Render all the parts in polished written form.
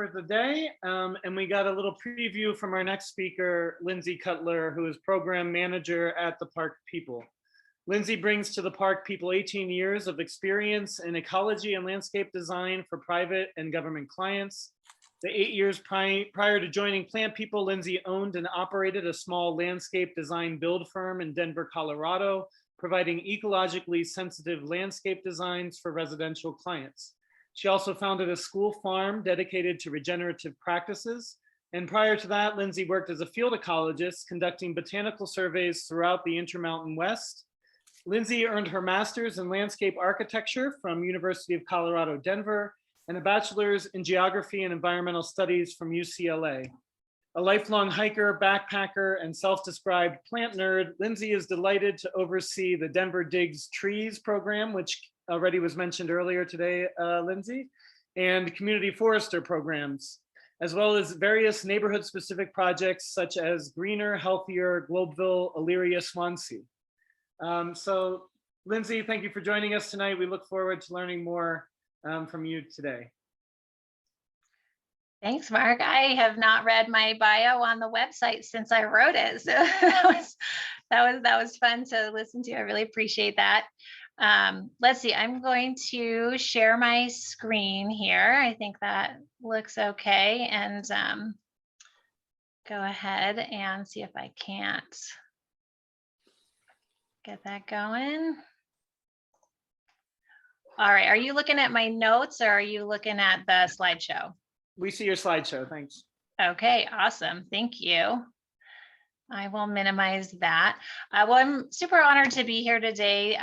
For the day, and we got a little preview from our next speaker, Lindsay Cutler, who is program manager at the Park People. Lindsay brings to the Park People 18 years of experience in ecology and landscape design for private and government clients. The 8 years prior to joining Plant People, Lindsay owned and operated a small landscape design build firm in Denver, Colorado, providing ecologically sensitive landscape designs for residential clients. She also founded a school farm dedicated to regenerative practices. And prior to that, Lindsay worked as a field ecologist, conducting botanical surveys throughout the Intermountain West. Lindsay earned her master's in landscape architecture from University of Colorado, Denver, and a bachelor's in geography and environmental studies from UCLA. A lifelong hiker, backpacker, and self-described plant nerd, Lindsay is delighted to oversee the Denver Digs Trees program, which already was mentioned earlier today, Lindsay, and community forester programs, as well as various neighborhood-specific projects such as Greener, Healthier, Globeville Elyria-Swansea. So Lindsay, thank you for joining us tonight. We look forward to learning more from you today. Thanks, Mark. I have not read my bio on the website since I wrote it, so that was fun to listen to. I really appreciate that. Let's see, I'm going to share my screen here. I think that looks okay, and go ahead and see if I can't get that going. All right, are you looking at my notes or are you looking at the slideshow? We see your slideshow, thanks. Okay, awesome, thank you. I will minimize that. Well, I'm super honored to be here today.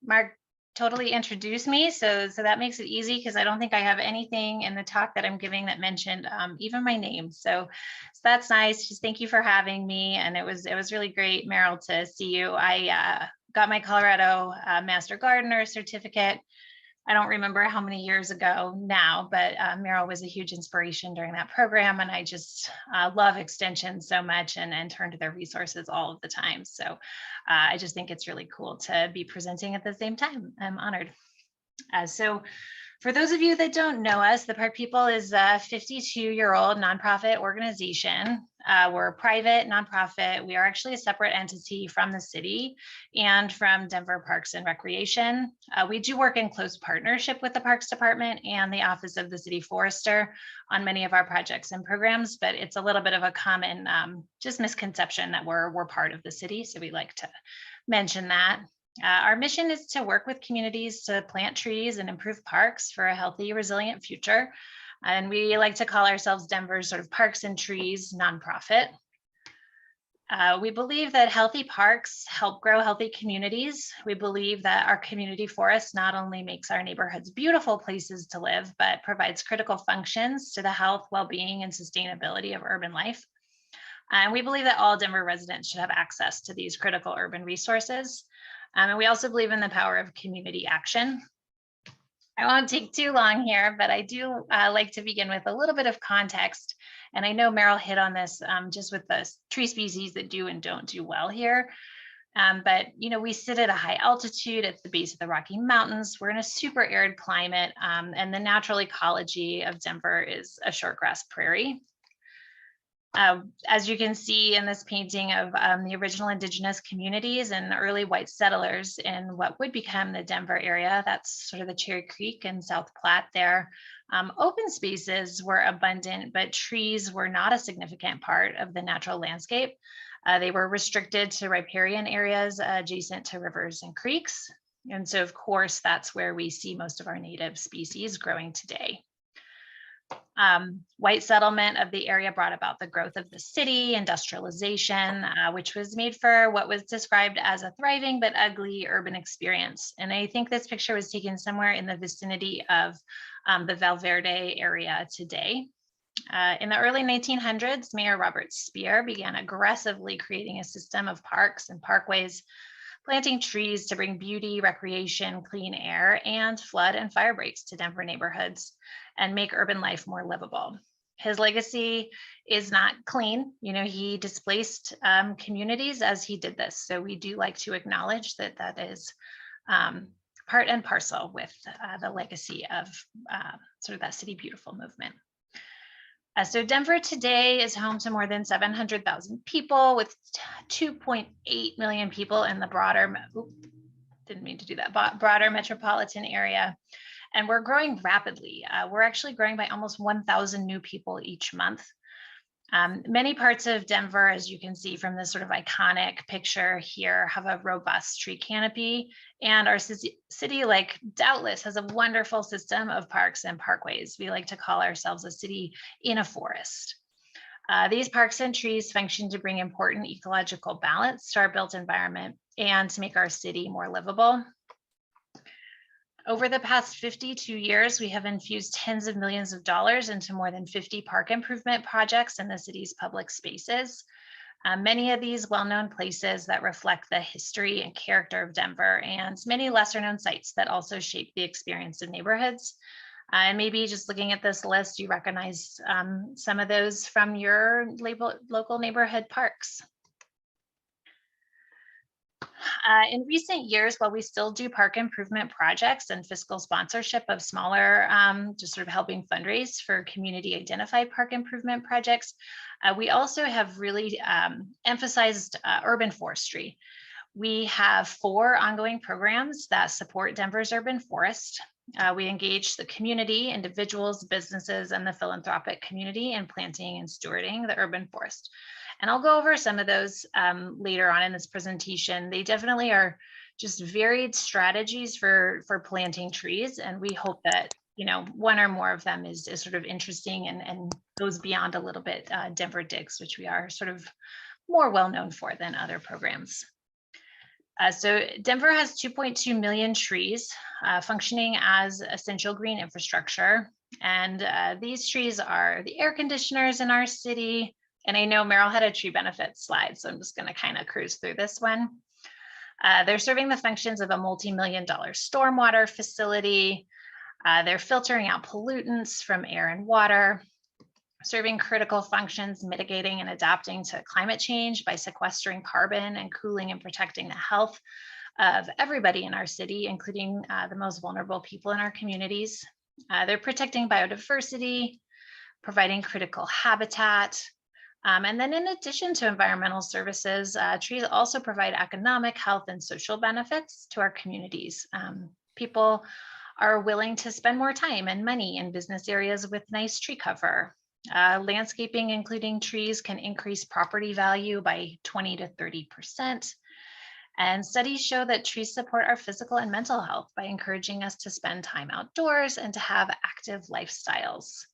Mark totally introduced me, so that makes it easy because I don't think I have anything in the talk that I'm giving that mentioned even my name. So that's nice. Just thank you for having me, and it was really great, Meryl, to see you. I got my Colorado Master Gardener certificate. I don't remember how many years ago now, but Meryl was a huge inspiration during that program. And I just love extension so much and turn to their resources all of the time. So I just think it's really cool to be presenting at the same time. I'm honored. So for those of you that don't know us, the Park People is a 52-year-old nonprofit organization. We're a private nonprofit. We are actually a separate entity from the city and from Denver Parks and Recreation. We do work in close partnership with the Parks Department and the Office of the City Forester on many of our projects and programs, but it's a little bit of a common just misconception that we're part of the city. So we like to mention that. Our mission is to work with communities to plant trees and improve parks for a healthy, resilient future. And we like to call ourselves Denver's sort of parks and trees nonprofit. We believe that healthy parks help grow healthy communities. We believe that our community forest not only makes our neighborhoods beautiful places to live, but provides critical functions to the health, well-being, and sustainability of urban life. And we believe that all Denver residents should have access to these critical urban resources. And we also believe in the power of community action. I won't take too long here, but I do like to begin with a little bit of context. And I know Meryl hit on this just with the tree species that do and don't do well here. But we sit at a high altitude at the base of the Rocky Mountains. We're in a super arid climate, and the natural ecology of Denver is a shortgrass prairie. As you can see in this painting of the original indigenous communities and early white settlers in what would become the Denver area, that's sort of the Cherry Creek and South Platte there. Open spaces were abundant, but trees were not a significant part of the natural landscape. They were restricted to riparian areas adjacent to rivers and creeks. And so, of course, that's where we see most of our native species growing today. White settlement of the area brought about the growth of the city, industrialization, which was made for what was described as a thriving but ugly urban experience. And I think this picture was taken somewhere in the vicinity of the Valverde area today. In the early 1900s, Mayor Robert Speer began aggressively creating a system of parks and parkways, planting trees to bring beauty, recreation, clean air, and flood and fire breaks to Denver neighborhoods and make urban life more livable. His legacy is not clean. He displaced communities as he did this. So we do like to acknowledge that that is part and parcel with the legacy of sort of that City Beautiful movement. So Denver today is home to more than 700,000 people with 2.8 million people in the broader, didn't mean to do that, broader metropolitan area. And we're growing rapidly. We're actually growing by almost 1,000 new people each month. Many parts of Denver, as you can see from this sort of iconic picture here, have a robust tree canopy, and our city, like doubtless, has a wonderful system of parks and parkways. We like to call ourselves a city in a forest. These parks and trees function to bring important ecological balance to our built environment and to make our city more livable. Over the past 52 years, we have infused tens of millions of dollars into more than 50 park improvement projects in the city's public spaces. Many of these well-known places that reflect the history and character of Denver, and many lesser-known sites that also shape the experience of neighborhoods. And maybe just looking at this list, you recognize some of those from your local neighborhood parks. In recent years, while we still do park improvement projects and fiscal sponsorship of smaller, just sort of helping fundraise for community identified park improvement projects, we also have really emphasized urban forestry. We have 4 ongoing programs that support Denver's urban forest. We engage the community, individuals, businesses, and the philanthropic community in planting and stewarding the urban forest. And I'll go over some of those later on in this presentation. They definitely are just varied strategies for planting trees. And we hope that, you know, one or more of them is sort of interesting and goes beyond a little bit Denver Digs, which we are sort of more well known for than other programs. So Denver has 2.2 million trees functioning as essential green infrastructure. And these trees are the air conditioners in our city. And I know Meryl had a tree benefits slide, so I'm just going to kind of cruise through this one. They're serving the functions of a multi-million-dollar stormwater facility. They're filtering out pollutants from air and water, serving critical functions, mitigating and adapting to climate change by sequestering carbon and cooling and protecting the health of everybody in our city, including the most vulnerable people in our communities. They're protecting biodiversity, providing critical habitat. And then in addition to environmental services, trees also provide economic, health, and social benefits to our communities. People are willing to spend more time and money in business areas with nice tree cover. Landscaping, including trees, can increase property value by 20 to 30%. And studies show that trees support our physical and mental health by encouraging us to spend time outdoors and to have active lifestyles.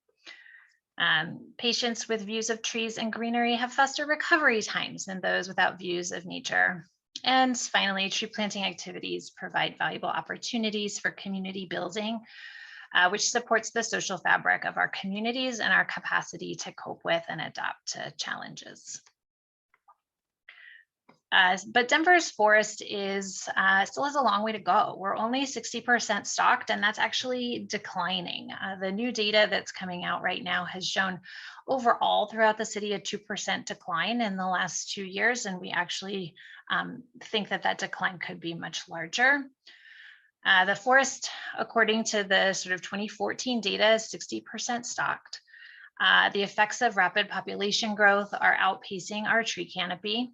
Patients with views of trees and greenery have faster recovery times than those without views of nature. And finally, tree planting activities provide valuable opportunities for community building, which supports the social fabric of our communities and our capacity to cope with and adapt to challenges. But Denver's forest still has a long way to go. We're only 60% stocked, and that's actually declining. The new data that's coming out right now has shown overall throughout the city a 2% decline in the last 2 years, and we actually think that that decline could be much larger. The forest, according to the sort of 2014 data, is 60% stocked. The effects of rapid population growth are outpacing our tree canopy.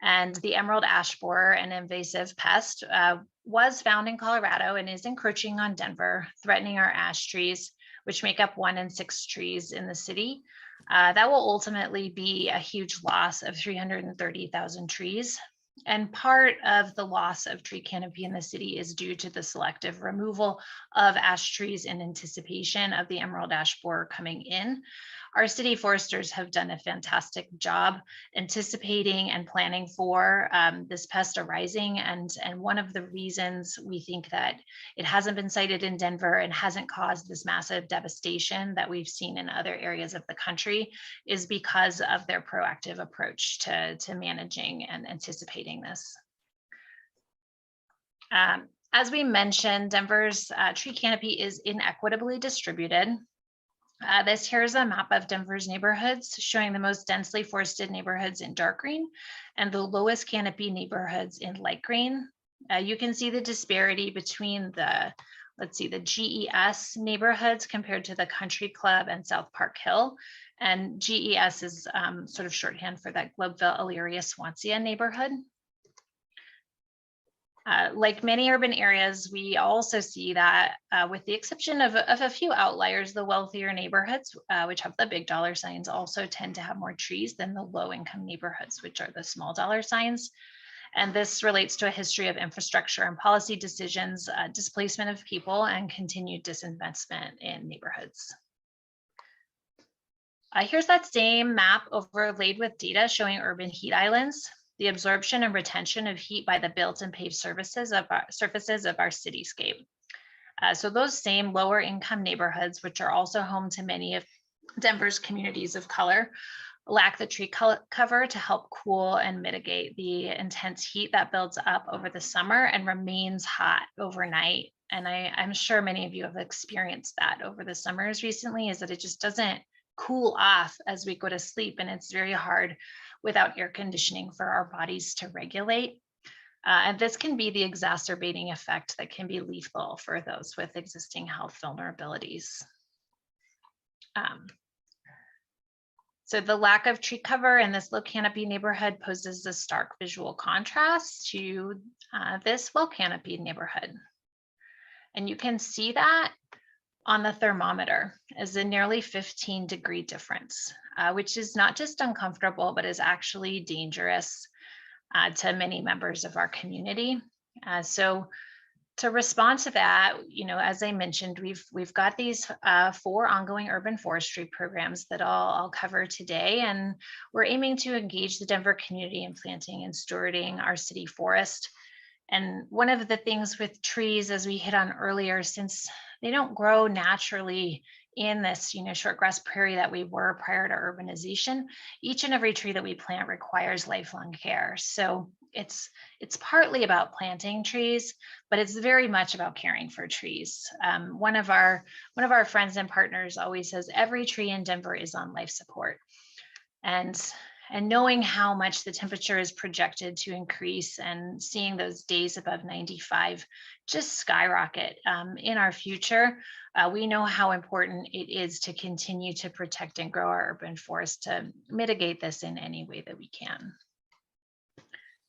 And the emerald ash borer, an invasive pest, was found in Colorado and is encroaching on Denver, threatening our ash trees, which make up 1 in 6 trees in the city. That will ultimately be a huge loss of 330,000 trees. And part of the loss of tree canopy in the city is due to the selective removal of ash trees in anticipation of the emerald ash borer coming in. Our city foresters have done a fantastic job anticipating and planning for this pest arising. And one of the reasons we think that it hasn't been cited in Denver and hasn't caused this massive devastation that we've seen in other areas of the country is because of their proactive approach to managing and anticipating this. As we mentioned, Denver's tree canopy is inequitably distributed. This here is a map of Denver's neighborhoods showing the most densely forested neighborhoods in dark green and the lowest canopy neighborhoods in light green. You can see the disparity between the let's see, the GES neighborhoods compared to the Country Club and South Park Hill. And GES is sort of shorthand for that Globeville Elyria-Swansea neighborhood. Like many urban areas, we also see that with the exception of a few outliers, the wealthier neighborhoods, which have the big dollar signs, also tend to have more trees than the low income neighborhoods, which are the small dollar signs. And this relates to a history of infrastructure and policy decisions, displacement of people, and continued disinvestment in neighborhoods. Here's that same map overlaid with data showing urban heat islands, the absorption and retention of heat by the built and paved surfaces of our cityscape. So those same lower income neighborhoods, which are also home to many of Denver's communities of color, lack the tree cover to help cool and mitigate the intense heat that builds up over the summer and remains hot overnight. And I'm sure many of you have experienced that over the summers recently, is that it just doesn't cool off as we go to sleep, and it's very hard without air conditioning for our bodies to regulate. And this can be the exacerbating effect that can be lethal for those with existing health vulnerabilities. So the lack of tree cover in this low canopy neighborhood poses a stark visual contrast to this well canopied neighborhood. And you can see that on the thermometer as a nearly 15-degree difference, which is not just uncomfortable, but is actually dangerous to many members of our community. So to respond to that, as I mentioned, we've got these 4 ongoing urban forestry programs that I'll cover today, and we're aiming to engage the Denver community in planting and stewarding our city forest. And one of the things with trees, as we hit on earlier, since they don't grow naturally in this short grass prairie that we were prior to urbanization, each and every tree that we plant requires lifelong care. So it's partly about planting trees, but it's very much about caring for trees. One of our friends and partners always says every tree in Denver is on life support. And knowing how much the temperature is projected to increase and seeing those days above 95 just skyrocket in our future, we know how important it is to continue to protect and grow our urban forest to mitigate this in any way that we can.